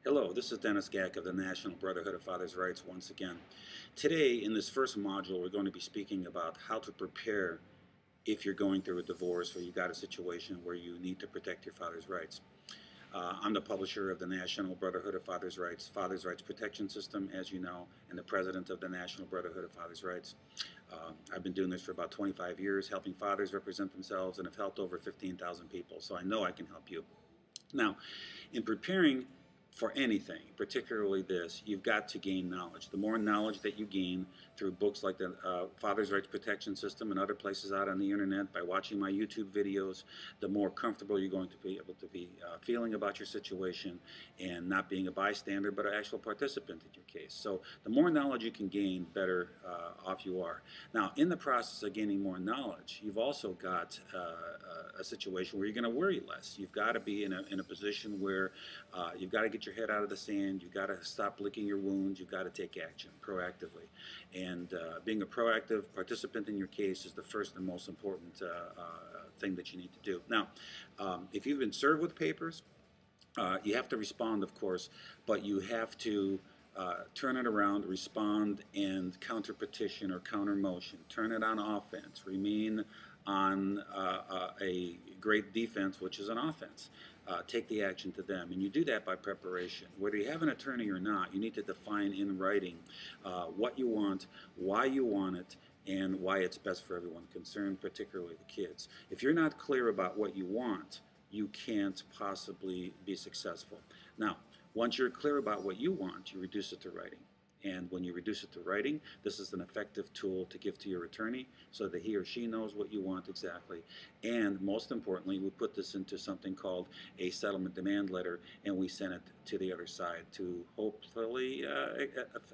Hello, this is Dennis Gack of the National Brotherhood of Fathers' Rights once again. Today, in this first module, we're going to be speaking about how to prepare if you're going through a divorce or you got a situation where you need to protect your father's rights. I'm the publisher of the National Brotherhood of Fathers' Rights Protection System, as you know, and the president of the National Brotherhood of Fathers' Rights. I've been doing this for about 25 years, helping fathers represent themselves, and have helped over 15,000 people, so I know I can help you. Now, in preparing for anything, particularly this, you've got to gain knowledge. The more knowledge that you gain through books like the Father's Rights Protection System and other places out on the internet, by watching my YouTube videos, the more comfortable you're going to be able to be feeling about your situation and not being a bystander but an actual participant in your case. So the more knowledge you can gain, better off you are. Now, in the process of gaining more knowledge, you've also got a situation where you're going to worry less. You've got to be in a position where you've got to get your head out of the sand. You've got to stop licking your wounds. You've got to take action proactively. And being a proactive participant in your case is the first and most important thing that you need to do. Now, if you've been served with papers, you have to respond, of course, but you have to turn it around, respond, and counter-petition or counter-motion. Turn it on offense. Remain on a great defense, which is an offense. Take the action to them. And you do that by preparation. Whether you have an attorney or not, you need to define in writing what you want, why you want it, and why it's best for everyone concerned, particularly the kids. If you're not clear about what you want, you can't possibly be successful. Now, once you're clear about what you want, you reduce it to writing. And when you reduce it to writing, this is an effective tool to give to your attorney so that he or she knows what you want exactly. And most importantly, we put this into something called a settlement demand letter, and we send it to the other side to hopefully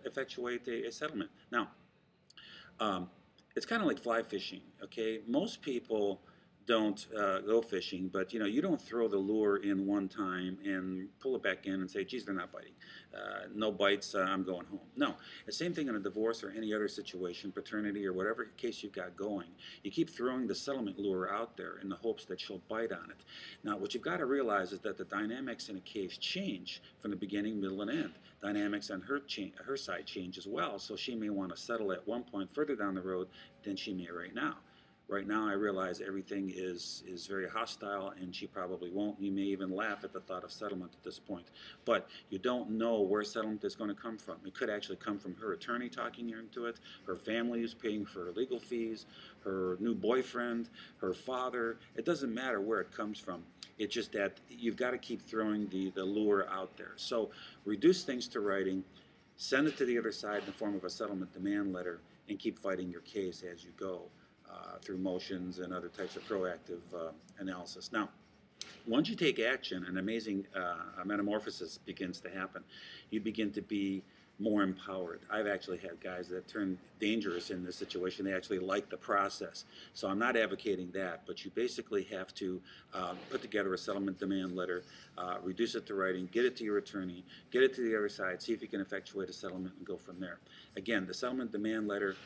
effectuate a settlement. Now, it's kind of like fly fishing, okay? Most people don't go fishing, but you don't throw the lure in one time and pull it back in and say, geez, they're not biting. No bites, I'm going home. No, the same thing in a divorce or any other situation, paternity or whatever case you've got going. You keep throwing the settlement lure out there in the hopes that she'll bite on it. Now, what you've got to realize is that the dynamics in a case change from the beginning, middle, and end. Dynamics on her side change as well, so she may want to settle at one point further down the road than she may right now. Right now, I realize everything is very hostile, and she probably won't. You may even laugh at the thought of settlement at this point. But you don't know where settlement is going to come from. It could actually come from her attorney talking her into it, her family who's paying for her legal fees, her new boyfriend, her father. It doesn't matter where it comes from. It's just that you've got to keep throwing the lure out there. So reduce things to writing, send it to the other side in the form of a settlement demand letter, and keep fighting your case as you go. Through motions and other types of proactive analysis. Now, once you take action, an amazing metamorphosis begins to happen. You begin to be more empowered. I've actually had guys that turn dangerous in this situation. They actually like the process. So I'm not advocating that, but you basically have to put together a settlement demand letter, reduce it to writing, get it to your attorney, get it to the other side, see if you can effectuate a settlement and go from there. Again, the settlement demand letter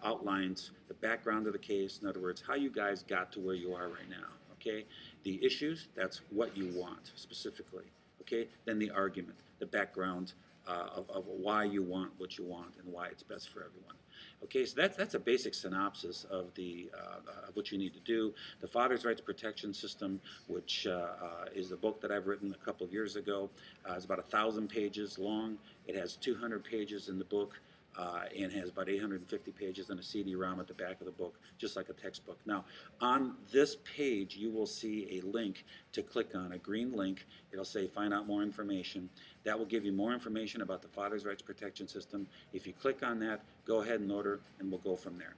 outlines the background of the case. In other words, how you guys got to where you are right now. Okay, the issues, that's what you want specifically. Okay, then the argument, the background of why you want what you want and why it's best for everyone. Okay, so that's a basic synopsis of of what you need to do. The Father's Rights Protection System, which is the book that I've written a couple of years ago, is about 1,000 pages long. It has 200 pages in the book. And has about 850 pages and a CD-ROM at the back of the book, just like a textbook. Now, on this page, you will see a link to click on, a green link. It'll say find out more information. That will give you more information about the Father's Rights Protection System. If you click on that, go ahead and order, and we'll go from there.